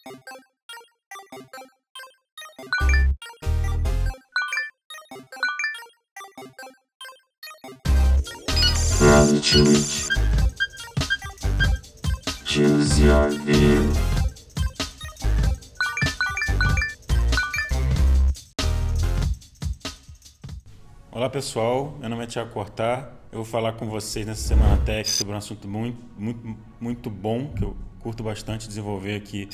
Gratitude. Choose your view. Olá pessoal, meu nome é Thiago Cortar. Eu vou falar com vocês nessa Semana Tech sobre um assunto muito bom, que eu curto bastante desenvolver aqui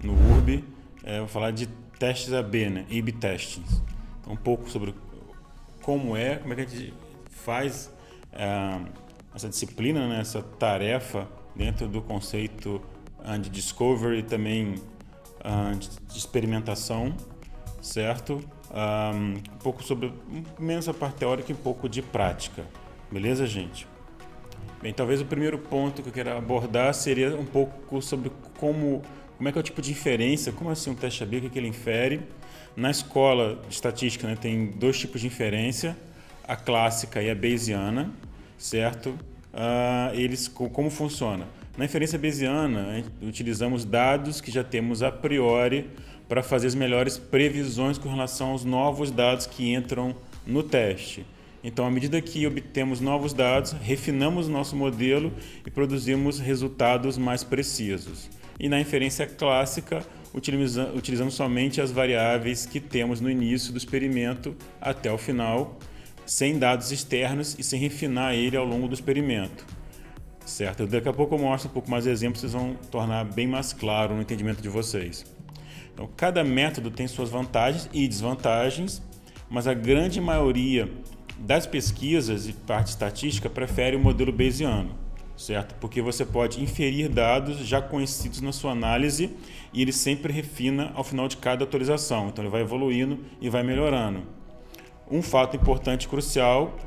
no URB. Eu vou falar de testes AB, né? A/B testing. Então, um pouco sobre como é que a gente faz essa disciplina, né? Essa tarefa dentro do conceito de discovery e também de experimentação, certo? Um pouco sobre menos a parte teórica e um pouco de prática, beleza, gente? Bem, talvez o primeiro ponto que eu quero abordar seria um pouco sobre como é que é o tipo de inferência, como assim um teste AB, o que ele infere. Na escola de estatística, né, tem dois tipos de inferência, a clássica e a bayesiana, certo? Como funciona? Na inferência bayesiana, utilizamos dados que já temos a priori para fazer as melhores previsões com relação aos novos dados que entram no teste. Então, à medida que obtemos novos dados, refinamos o nosso modelo e produzimos resultados mais precisos. E na inferência clássica, utilizamos somente as variáveis que temos no início do experimento até o final, sem dados externos e sem refinar ele ao longo do experimento. Certo? Daqui a pouco eu mostro um pouco mais de exemplos, vocês vão tornar bem mais claro no entendimento de vocês. Então, cada método tem suas vantagens e desvantagens, mas a grande maioria das pesquisas e parte estatística prefere o modelo bayesiano, certo? Porque você pode inferir dados já conhecidos na sua análise e ele sempre refina ao final de cada atualização. Então, ele vai evoluindo e vai melhorando. Um fato importante e crucial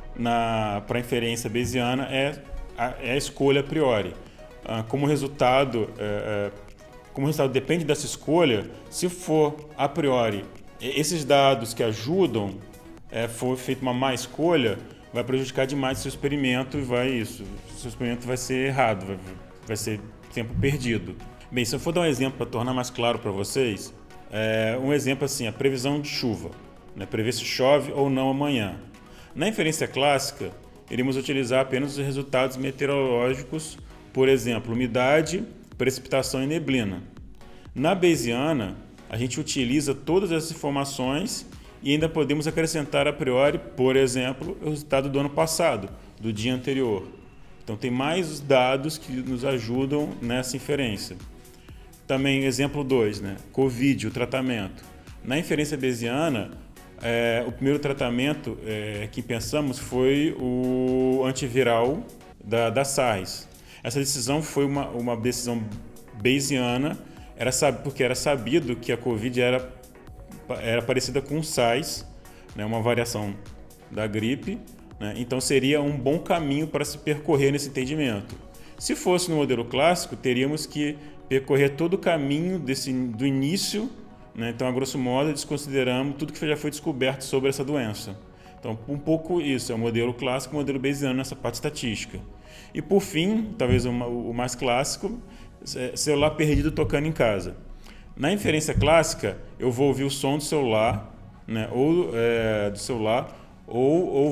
para a inferência bayesiana é a escolha a priori. Como resultado depende dessa escolha, se for a priori esses dados que ajudam, for feita uma má escolha, vai prejudicar demais o seu experimento e seu experimento vai ser errado, vai ser tempo perdido. Bem, se eu for dar um exemplo para tornar mais claro para vocês, um exemplo assim, a previsão de chuva, né? Prever se chove ou não amanhã. Na inferência clássica, iremos utilizar apenas os resultados meteorológicos, por exemplo, umidade, precipitação e neblina. Na bayesiana, a gente utiliza todas essas informações e ainda podemos acrescentar a priori, por exemplo, o resultado do ano passado, do dia anterior. Então tem mais dados que nos ajudam nessa inferência. Também exemplo 2, né? Covid, o tratamento. Na inferência bayesiana, o primeiro tratamento que pensamos foi o antiviral da SARS. Essa decisão foi uma decisão bayesiana, porque era sabido que a Covid era parecida com o SARS, né, uma variação da gripe, né, então seria um bom caminho para se percorrer nesse entendimento. Se fosse no modelo clássico, teríamos que percorrer todo o caminho do início, né, então a grosso modo desconsideramos tudo que já foi descoberto sobre essa doença. Então um pouco isso, é o modelo clássico e o modelo bayesiano nessa parte estatística. E por fim, talvez o mais clássico, celular perdido tocando em casa. Na inferência clássica, eu vou ouvir o som do celular, né, ou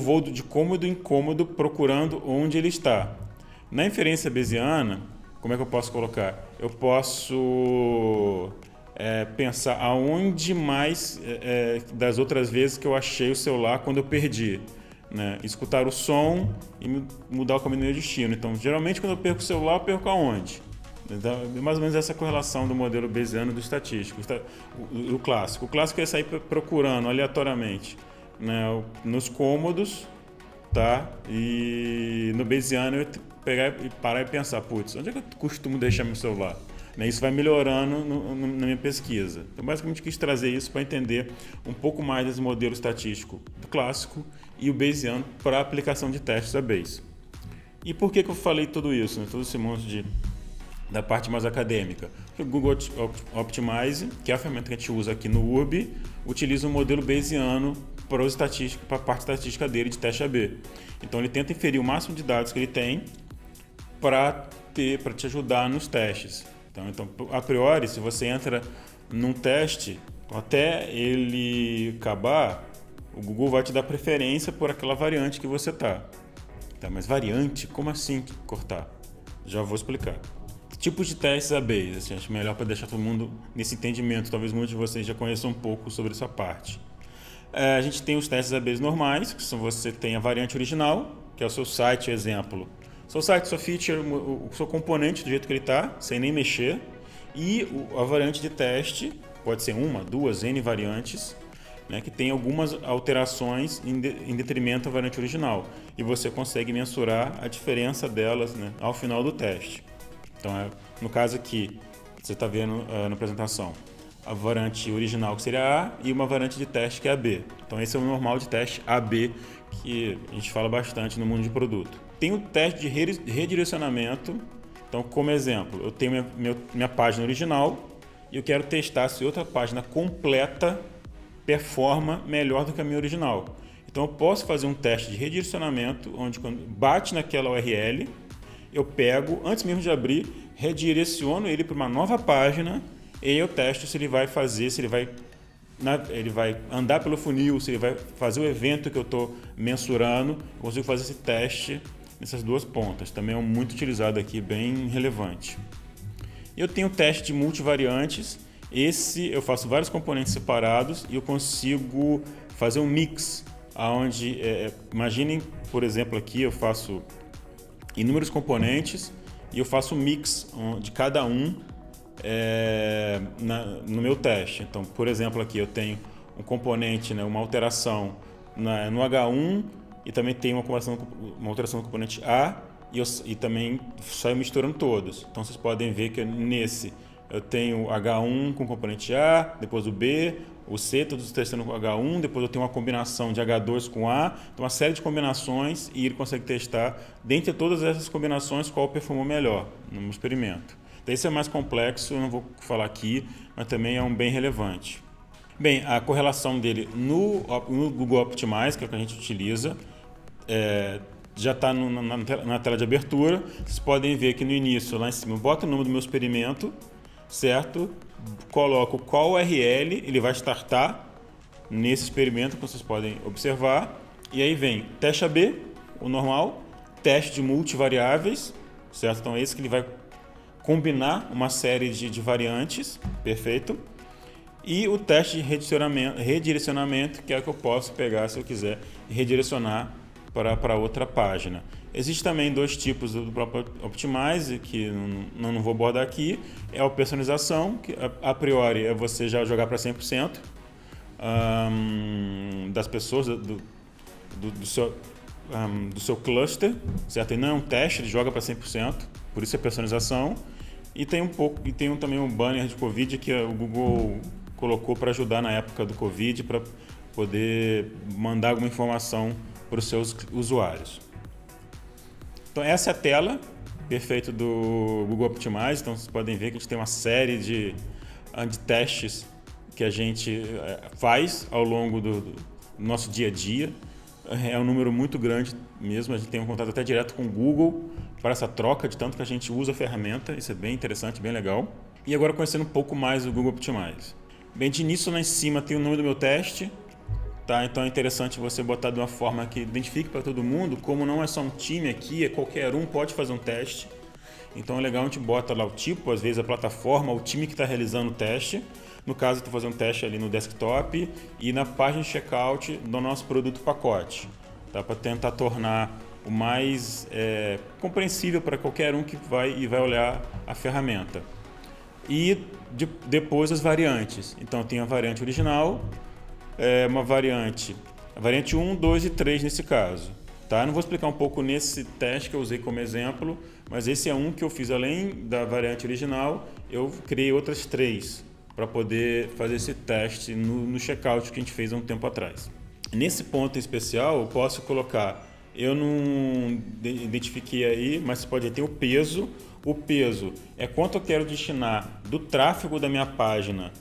vou de cômodo em cômodo procurando onde ele está. Na inferência bayesiana, como é que eu posso colocar? Eu posso pensar aonde mais das outras vezes que eu achei o celular quando eu perdi. Né, escutar o som e mudar o caminho do destino. Então, geralmente, quando eu perco o celular, eu perco aonde? Então, é mais ou menos essa correlação do modelo bayesiano do estatístico, o clássico. O clássico é sair procurando aleatoriamente, né, nos cômodos, tá? E no bayesiano eu pegar e parar e pensar, putz, onde é que eu costumo deixar meu celular? Né, isso vai melhorando na minha pesquisa. Então, basicamente, eu quis trazer isso para entender um pouco mais desse modelo estatístico do clássico e o bayesiano para a aplicação de testes a Bayes. E por que eu falei tudo isso, né? Todo esse monte da parte mais acadêmica? Porque o Google Optimize, que é a ferramenta que a gente usa aqui no URB, utiliza um modelo bayesiano para a parte estatística dele de teste AB. Então ele tenta inferir o máximo de dados que ele tem para te ajudar nos testes. Então, a priori, se você entra num teste, até ele acabar, o Google vai te dar preferência por aquela variante que você está. Tá, mas variante, como assim cortar? Já vou explicar. Tipos de testes AB, assim, acho melhor para deixar todo mundo nesse entendimento. Talvez muitos de vocês já conheçam um pouco sobre essa parte. A gente tem os testes AB normais, que são você tem a variante original, que é o seu site, exemplo. Seu site, sua feature, o seu componente do jeito que ele está, sem nem mexer. E a variante de teste, pode ser uma, duas, N variantes, né, que tem algumas alterações em detrimento da variante original. E você consegue mensurar a diferença delas, né, ao final do teste. Então, no caso aqui, você está vendo na apresentação, a variante original que seria A e uma variante de teste que é a B. Então, esse é o normal de teste AB, que a gente fala bastante no mundo de produto. Tem o teste de redirecionamento. Então, como exemplo, eu tenho minha página original e eu quero testar se outra página completa performa melhor do que a minha original. Então, eu posso fazer um teste de redirecionamento, onde quando bate naquela URL, eu pego, antes mesmo de abrir, redireciono ele para uma nova página e eu testo se ele vai fazer, se ele vai andar pelo funil, se ele vai fazer o evento que eu estou mensurando. Eu consigo fazer esse teste nessas duas pontas. Também é muito utilizado aqui, bem relevante. Eu tenho o teste de multivariantes. Esse eu faço vários componentes separados e eu consigo fazer um mix. Onde, imaginem, por exemplo, aqui eu faço inúmeros componentes e eu faço um mix de cada um no meu teste. Então, por exemplo, aqui eu tenho um componente, né, uma alteração no H1 e também tem uma alteração no componente A e também saio misturando todos. Então, vocês podem ver que nesse eu tenho H1 com componente A, depois o B, o C, todos testando com H1, depois eu tenho uma combinação de H2 com A, então uma série de combinações e ele consegue testar, dentre todas essas combinações, qual performou melhor no experimento. Então, esse é mais complexo, eu não vou falar aqui, mas também é um bem relevante. Bem, a correlação dele no Google Optimize, que é o que a gente utiliza, já está na tela de abertura. Vocês podem ver que no início, lá em cima, eu boto o nome do meu experimento, certo? Coloco qual URL ele vai startar nesse experimento, que vocês podem observar. E aí vem teste AB, o normal, teste de multivariáveis, certo? Então é esse que ele vai combinar uma série de variantes, perfeito? E o teste de redirecionamento, que é o que eu posso pegar se eu quiser e redirecionar para outra página. Existem também dois tipos do próprio Optimize, que não vou abordar aqui. É a personalização, que a priori é você já jogar para 100% das pessoas do seu cluster, certo? E não é um teste, ele joga para 100%, por isso é personalização. E tem também um banner de Covid que o Google colocou para ajudar na época do Covid, para poder mandar alguma informação para os seus usuários. Então, essa é a tela perfeita do Google Optimize. Então, vocês podem ver que a gente tem uma série de testes que a gente faz ao longo do nosso dia a dia. É um número muito grande mesmo. A gente tem um contato até direto com o Google para essa troca, de tanto que a gente usa a ferramenta. Isso é bem interessante, bem legal. E agora, conhecendo um pouco mais o Google Optimize. Bem, de início, lá em cima tem o nome do meu teste. Tá? Então é interessante você botar de uma forma que identifique para todo mundo, como não é só um time aqui, qualquer um pode fazer um teste. Então é legal a gente bota lá o tipo, às vezes a plataforma, o time que está realizando o teste. No caso, eu estou fazendo um teste ali no desktop e na página de checkout do nosso produto pacote. Tá? Para tentar tornar o mais compreensível para qualquer um que vai olhar a ferramenta. E depois as variantes. Então tem a variante original, uma variante, a variante 1, 2 e 3 nesse caso. Tá? Eu não vou explicar um pouco nesse teste que eu usei como exemplo, mas esse é um que eu fiz além da variante original, eu criei outras 3 para poder fazer esse teste no checkout que a gente fez há um tempo atrás. Nesse ponto em especial, eu posso colocar, eu não identifiquei aí, mas você pode ter o peso. O peso é quanto eu quero destinar do tráfego da minha página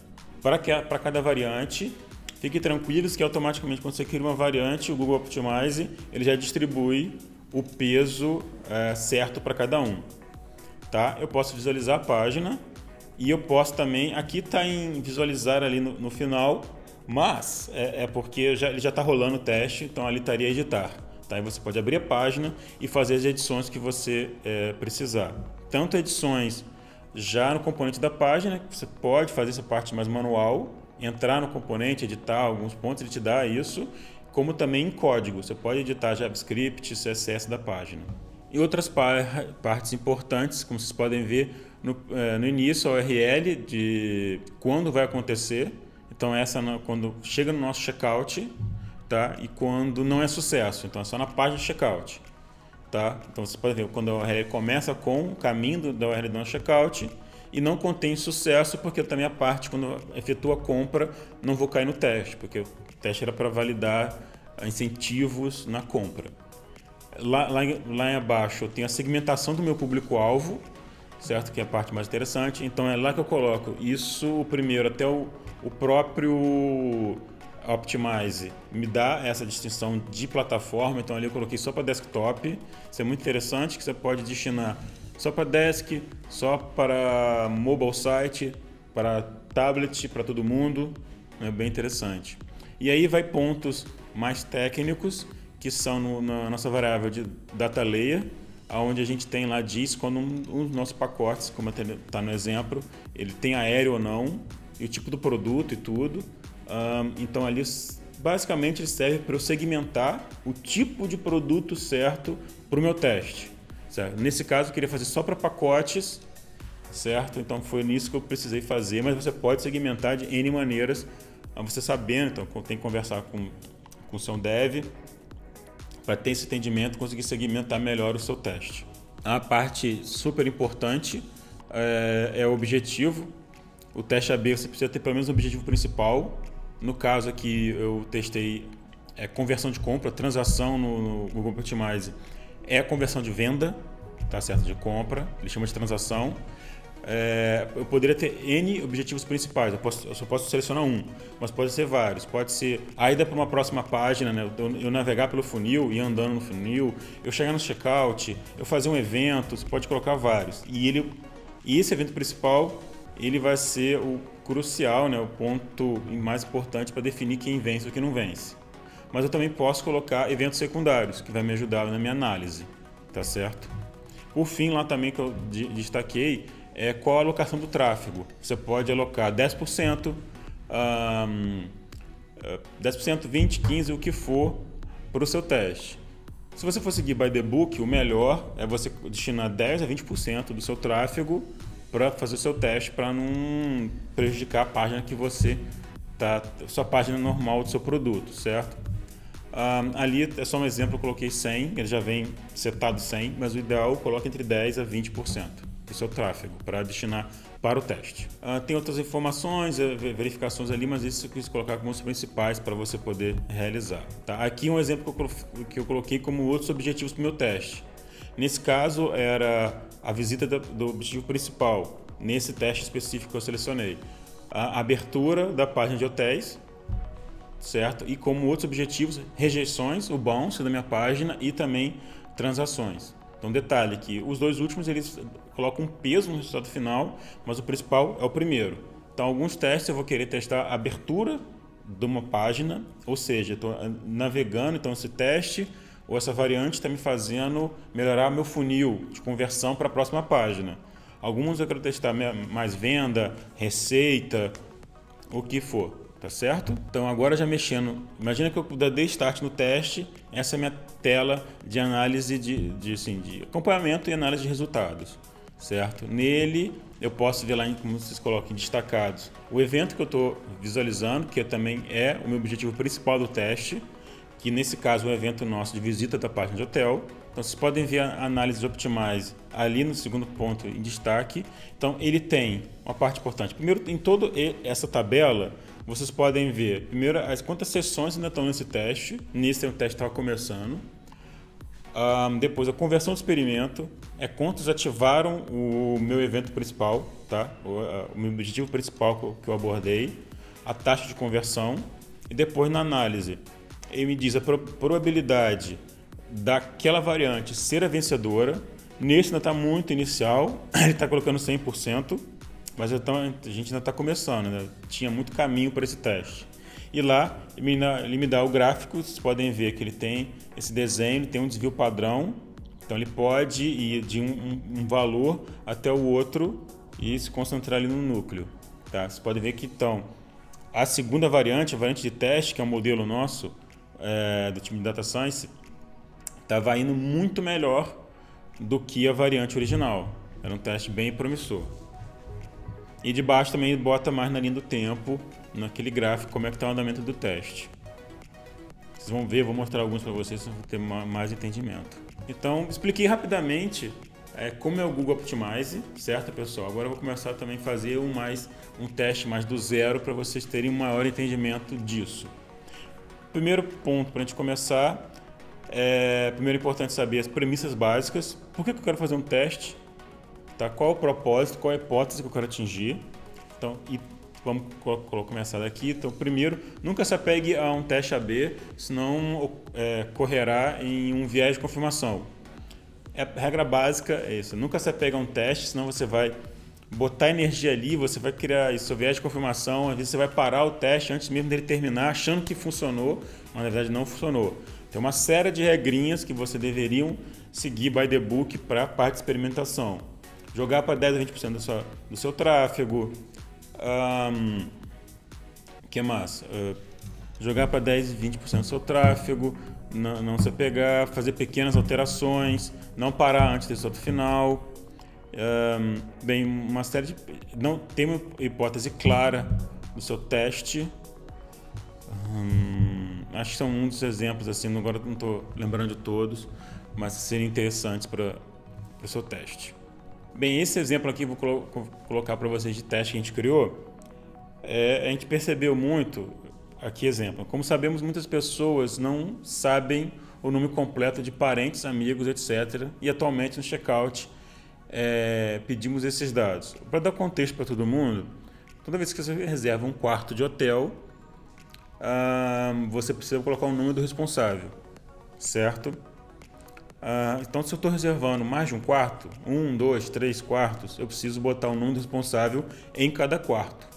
para cada variante. Fiquem tranquilos que automaticamente quando você cria uma variante, o Google Optimize ele já distribui o peso certo para cada um. Tá? Eu posso visualizar a página E eu posso também, aqui está em visualizar ali no final, mas é porque ele já está rolando o teste, então ali estaria editar. Tá? Aí você pode abrir a página e fazer as edições que você precisar. Tanto edições já no componente da página, que você pode fazer essa parte mais manual, entrar no componente, editar alguns pontos, ele te dá isso, como também em código. Você pode editar JavaScript, CSS da página. E outras partes importantes, como vocês podem ver no início, a URL de quando vai acontecer. Então essa quando chega no nosso checkout, tá? E quando não é sucesso, então é só na página de checkout. Tá? Então você pode ver quando a URL começa com o caminho da URL do nosso checkout e não contém sucesso, porque também a parte quando efetua a compra não vou cair no teste, porque o teste era para validar incentivos na compra. Lá em abaixo eu tenho a segmentação do meu público-alvo, certo? Que é a parte mais interessante. Então é lá que eu coloco isso, o primeiro até o próprio Optimize me dá essa distinção de plataforma, então ali eu coloquei só para desktop. Isso é muito interessante, que você pode destinar só para desk, só para mobile site, para tablet, para todo mundo. É bem interessante. E aí vai pontos mais técnicos, que são na nossa variável de data layer, onde a gente tem lá, diz quando um dos nossos pacotes, como está no exemplo, ele tem aéreo ou não, e o tipo do produto e tudo. Então ali basicamente ele serve para eu segmentar o tipo de produto certo para o meu teste, certo? Nesse caso eu queria fazer só para pacotes, certo? Então foi nisso que eu precisei fazer, mas você pode segmentar de N maneiras, você sabendo, então tem que conversar com o seu dev para ter esse entendimento e conseguir segmentar melhor o seu teste. A parte super importante é o objetivo. O teste AB você precisa ter pelo menos um objetivo principal. No caso aqui eu testei conversão de compra, transação no Google Optimize é a conversão de venda, tá certo? De compra, ele chama de transação. Eu poderia ter N objetivos principais, eu só posso selecionar um, mas pode ser vários. Pode ser a ida para uma próxima página, né? Eu navegar pelo funil, ir andando no funil, eu chegar no checkout, eu fazer um evento, você pode colocar vários. E esse evento principal ele vai ser o crucial, né? O ponto mais importante para definir quem vence ou quem não vence. Mas eu também posso colocar eventos secundários, que vai me ajudar na minha análise, tá certo? Por fim, lá também que eu destaquei, qual a alocação do tráfego. Você pode alocar 10%, 10%, 20%, 15%, o que for para o seu teste. Se você for seguir by the book, o melhor é você destinar 10% a 20% do seu tráfego para fazer o seu teste, para não prejudicar a página que você está, sua página normal do seu produto, certo? Ali é só um exemplo, eu coloquei 100, ele já vem setado 100, mas o ideal coloca entre 10% a 20% do seu tráfego para destinar para o teste. Tem outras informações, verificações ali, mas isso eu quis colocar como os principais para você poder realizar. Tá? Aqui um exemplo que eu coloquei como outros objetivos para o meu teste. Nesse caso era a visita do objetivo principal, nesse teste específico que eu selecionei. A abertura da página de hotéis, certo? E como outros objetivos, rejeições, o bounce da minha página e também transações. Então, detalhe que os dois últimos eles colocam um peso no resultado final, mas o principal é o primeiro. Então, alguns testes eu vou querer testar a abertura de uma página, ou seja, estou navegando, então esse teste ou essa variante está me fazendo melhorar meu funil de conversão para a próxima página. Alguns eu quero testar mais venda, receita, o que for. Tá certo? Então agora já mexendo, imagina que eu dei start no teste, essa é a minha tela de análise de acompanhamento e análise de resultados, certo? Nele eu posso ver lá, como vocês colocam, em destacados, o evento que eu estou visualizando, que também é o meu objetivo principal do teste, que nesse caso é o evento nosso de visita da página de hotel. Então vocês podem ver a análise de Optimize ali no segundo ponto em destaque. Então ele tem uma parte importante. Primeiro, em toda essa tabela, vocês podem ver, primeiro, quantas sessões ainda estão nesse teste. Nesse o teste estava começando. Depois, a conversão do experimento, quantos ativaram o meu evento principal, tá? O meu objetivo principal que eu abordei, a taxa de conversão. E depois, na análise, ele me diz a probabilidade daquela variante ser a vencedora. Nesse ainda está muito inicial, ele está colocando 100%, mas então a gente ainda está começando, né? Tinha muito caminho para esse teste. E lá ele me dá o gráfico, vocês podem ver que ele tem esse desenho, tem um desvio padrão, então ele pode ir de um valor até o outro e se concentrar ali no núcleo. Tá? Vocês podem ver que então a segunda variante, a variante de teste, que é um modelo nosso do time de Data Science, estava indo muito melhor do que a variante original. Era um teste bem promissor. E de baixo também bota mais na linha do tempo, naquele gráfico, como é que está o andamento do teste. Vocês vão ver, vou mostrar alguns para vocês, para ter mais entendimento. Então, expliquei rapidamente como é o Google Optimize, certo, pessoal? Agora eu vou começar também a fazer um teste mais do zero para vocês terem um maior entendimento disso. Primeiro ponto para a gente começar, primeiro é importante saber as premissas básicas. Por que eu quero fazer um teste? Tá? Qual o propósito, qual a hipótese que eu quero atingir? Então, vamos começar daqui. Então, primeiro, nunca se apegue a um teste AB, senão correrá em um viés de confirmação. A regra básica é isso. Nunca se apega a um teste, senão você vai botar energia ali, você vai criar isso, viés de confirmação. Às vezes você vai parar o teste antes mesmo dele terminar, achando que funcionou, mas na verdade não funcionou. Tem uma série de regrinhas que você deveriam seguir by the book para a parte de experimentação. Jogar para 10 a 20% do seu tráfego. Que mais? Jogar para 10 a 20% do seu tráfego, não se apegar, fazer pequenas alterações, não parar antes do resultado final. Bem, uma série de... Não tem uma hipótese clara do seu teste. Acho que são um dos exemplos, assim, agora não estou lembrando de todos, mas seriam interessantes para o seu teste. Bem, esse exemplo aqui vou colocar para vocês de teste que a gente criou. A gente percebeu muito, aqui exemplo, como sabemos, muitas pessoas não sabem o nome completo de parentes, amigos, etc. E atualmente no checkout pedimos esses dados. Para dar contexto para todo mundo, toda vez que você reserva um quarto de hotel, você precisa colocar o nome do responsável, certo? Então, se eu estou reservando mais de um quarto, 1, 2, 3 quartos, eu preciso botar o nome do responsável em cada quarto.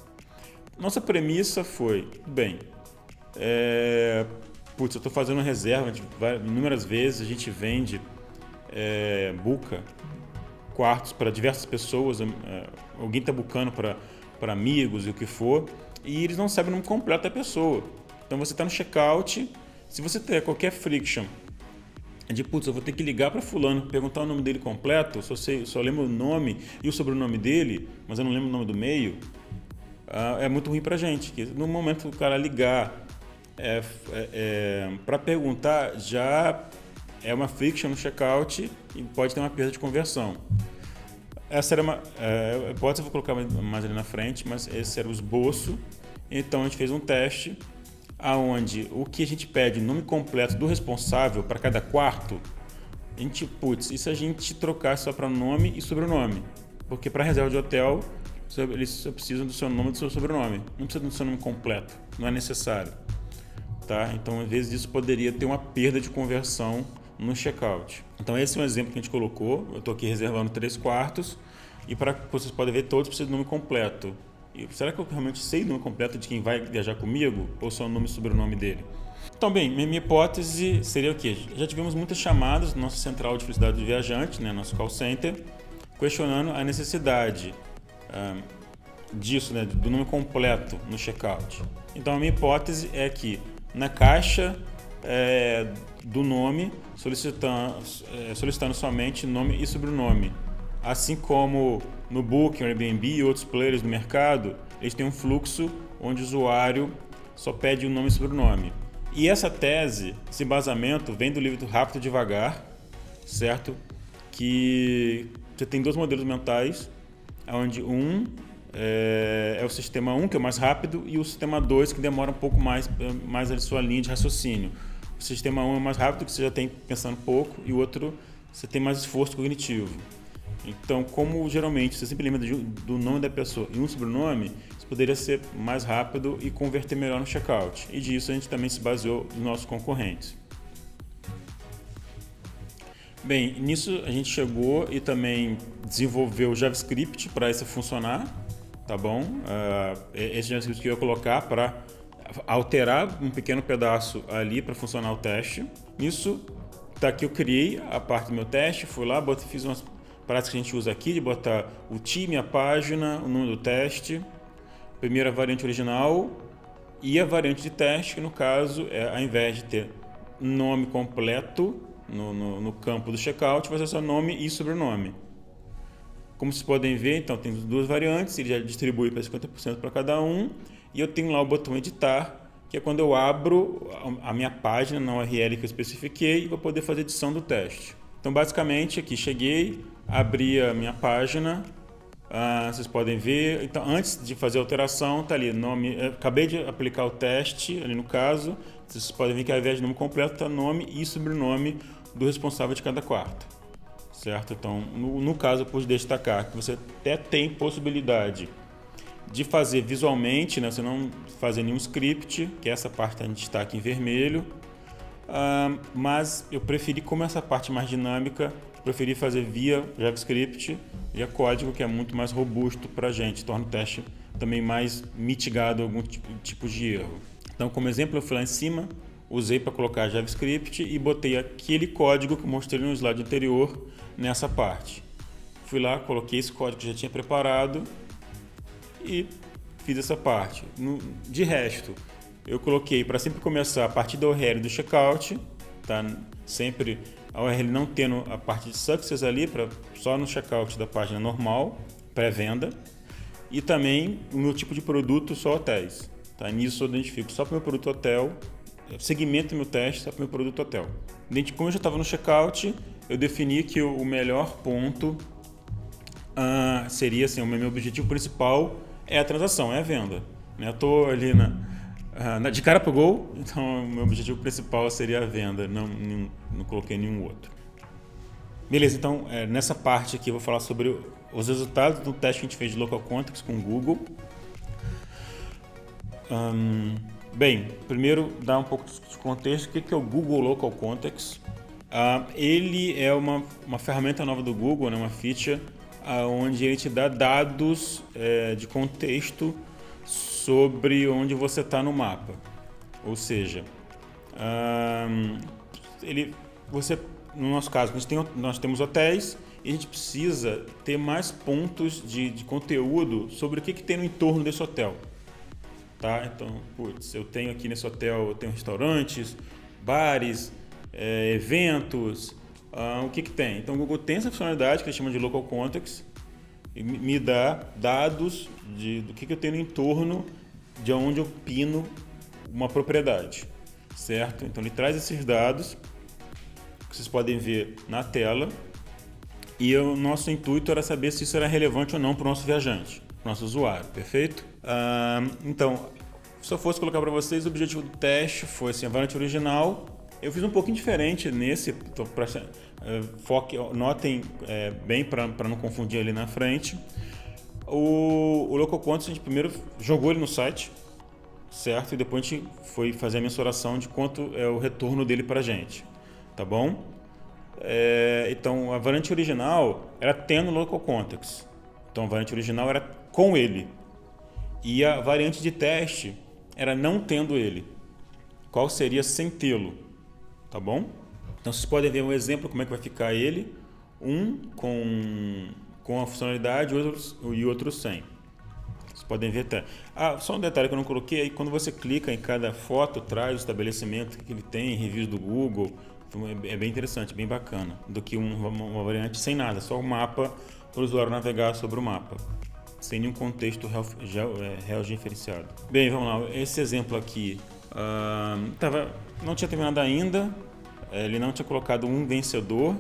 Nossa premissa foi, bem, eu estou fazendo uma reserva, inúmeras vezes a gente vende, buca quartos para diversas pessoas, alguém está bucando para amigos e o que for, e eles não sabem o nome completo da pessoa. Então você está no checkout, se você ter qualquer friction, eu vou ter que ligar para fulano, perguntar o nome dele completo, só lembro o nome e o sobrenome dele, mas eu não lembro o nome do meio, é muito ruim para a gente. No momento que o cara ligar para perguntar, já é uma friction no checkout e pode ter uma perda de conversão. Essa era uma hipótese, eu vou colocar mais ali na frente, mas esse era o esboço. Então a gente fez um teste aonde o que a gente pede, nome completo do responsável para cada quarto, a gente, e se a gente trocar só para nome e sobrenome? Porque para reserva de hotel, eles só precisam do seu nome e do seu sobrenome, não precisa do seu nome completo, não é necessário. Tá? Então, às vezes, isso poderia ter uma perda de conversão no checkout. Então, esse é um exemplo que a gente colocou. Eu estou aqui reservando 3 quartos e para que vocês podem ver, todos precisam do nome completo. E será que eu realmente sei o nome completo de quem vai viajar comigo ou só o nome e sobrenome dele? Então, bem, minha hipótese seria o quê? Já tivemos muitas chamadas no nosso central de felicidade do viajante, né, nosso call center, questionando a necessidade disso, né, do nome completo no checkout. Então, a minha hipótese é que na caixa do nome, solicitando somente nome e sobrenome. Assim como no Booking, Airbnb e outros players do mercado, eles têm um fluxo onde o usuário só pede o nome e sobrenome. E essa tese, esse embasamento, vem do livro Rápido e Devagar, certo? Que você tem 2 modelos mentais, onde é o sistema 1, que é o mais rápido, e o sistema 2, que demora um pouco mais a sua linha de raciocínio. O sistema 1 é mais rápido, que você já tem pensando pouco, e o outro você tem mais esforço cognitivo. Então, como geralmente você sempre lembra do nome da pessoa e um sobrenome, isso poderia ser mais rápido e converter melhor no checkout. E disso a gente também se baseou nos nossos concorrentes. Bem, nisso a gente chegou e também desenvolveu o JavaScript para isso funcionar. tá bom? Esse JavaScript que eu ia colocar para alterar um pequeno pedaço ali para funcionar o teste. Isso tá aqui, eu criei a parte do meu teste, fui lá, fiz umas práticas que a gente usa aqui, de botar o time, a página, o número do teste, primeira variante original e a variante de teste, que no caso, ao invés de ter nome completo no campo do checkout, vai ser só nome e sobrenome. Como vocês podem ver, então tem duas variantes, ele já distribui para 50% para cada um, e eu tenho lá o botão editar, que é quando eu abro a minha página na URL que eu especifiquei e vou poder fazer edição do teste. Então basicamente aqui cheguei, abri a minha página, vocês podem ver, então antes de fazer a alteração está ali, nome, acabei de aplicar o teste ali no caso, vocês podem ver que ao invés de nome completo está nome e sobrenome do responsável de cada quarto, certo? Então no caso eu pude destacar que você até tem possibilidade de fazer visualmente, né? Você não fazer nenhum script, que essa parte está em destaque em vermelho, mas eu preferi, como essa parte mais dinâmica, preferi fazer via JavaScript, via código, que é muito mais robusto para a gente, torna o teste também mais mitigado a algum tipo de erro. Então, como exemplo, eu fui lá em cima, usei para colocar JavaScript e botei aquele código que eu mostrei no slide anterior nessa parte. Fui lá, coloquei esse código que já tinha preparado e fiz essa parte. De resto, eu coloquei para sempre começar a partir da URL do checkout, tá? Sempre a URL não tendo a parte de success ali, só no checkout da página normal, pré-venda, e também o meu tipo de produto só hotéis. Tá? Nisso eu identifico só para o meu produto hotel, segmento meu teste só para o meu produto hotel. Como eu já estava no checkout, eu defini que o melhor ponto seria assim, o meu objetivo principal é a transação, é a venda. Eu estou ali de cara para o gol, então o meu objetivo principal seria a venda, não coloquei nenhum outro. Beleza, então nessa parte aqui eu vou falar sobre os resultados do teste que a gente fez de Local Context com o Google. Bem, primeiro dar um pouco de contexto, o que é o Google Local Context. Ele é uma ferramenta nova do Google, né, uma feature, onde ele te dá dados de contexto sobre onde você está no mapa. Ou seja, no nosso caso, nós temos hotéis e a gente precisa ter mais pontos de conteúdo sobre o que tem no entorno desse hotel. Tá? Então, eu tenho aqui nesse hotel, eu tenho restaurantes, bares, eventos, o que tem? Então o Google tem essa funcionalidade que ele chama de Local Context e me dá dados do que eu tenho no entorno de onde eu pino uma propriedade, certo? Então ele traz esses dados que vocês podem ver na tela e o nosso intuito era saber se isso era relevante ou não para o nosso viajante, para o nosso usuário, perfeito? Então, se eu fosse colocar para vocês, o objetivo do teste foi assim, a variante original. Eu fiz um pouquinho diferente nesse, notem bem para não confundir ali na frente. O Local Context, a gente primeiro jogou ele no site, certo? E depois a gente foi fazer a mensuração de quanto é o retorno dele para a gente, tá bom? Então, a variante original era tendo Local Context. Então, a variante original era com ele. E a variante de teste era não tendo ele. Qual seria sem tê-lo? Tá bom? Então vocês podem ver um exemplo como é que vai ficar ele, com a funcionalidade e outros sem. Vocês podem ver até. Só um detalhe que eu não coloquei, aí quando você clica em cada foto, traz o estabelecimento que ele tem, reviews do Google, é bem interessante, bem bacana, do que uma variante sem nada, só o mapa para o usuário navegar sobre o mapa, sem nenhum contexto georreferenciado. Bem, vamos lá, esse exemplo aqui não tinha terminado ainda, ele não tinha colocado um vencedor,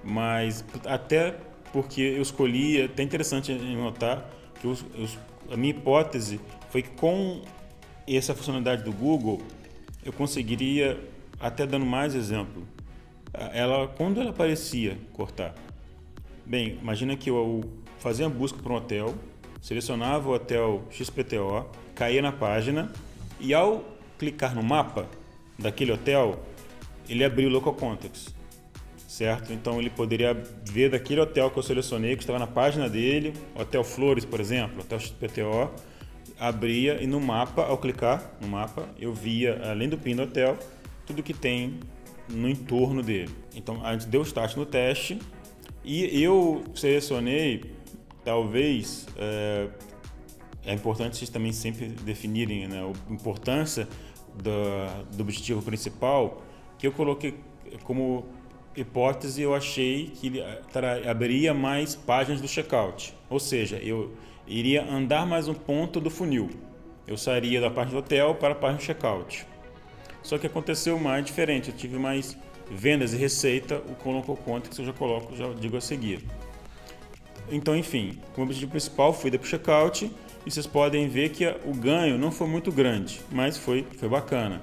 mas até porque eu escolhi, é até interessante notar que a minha hipótese foi que com essa funcionalidade do Google eu conseguiria, até dando mais exemplo, quando ela aparecia, cortar. Bem, imagina que eu fazia a busca para um hotel, selecionava o hotel XPTO, caía na página e ao clicar no mapa daquele hotel, ele abriu o Local Context. certo? Então ele poderia ver daquele hotel que eu selecionei, que estava na página dele, Hotel Flores, por exemplo, Hotel XPTO, abria e no mapa, ao clicar no mapa, eu via, além do PIN do hotel, tudo que tem no entorno dele. Então a gente deu start no teste e eu selecionei, talvez, é importante vocês também sempre definirem, né, a importância do objetivo principal, que eu coloquei como hipótese, eu achei que ele abriria mais páginas do checkout, ou seja, eu iria andar mais um ponto do funil, eu sairia da página do hotel para a página do checkout. Só que aconteceu mais diferente, eu tive mais vendas e receita, o colocou conta que eu já digo a seguir. Então, enfim, o objetivo principal foi ir para o checkout e vocês podem ver que o ganho não foi muito grande, mas foi bacana.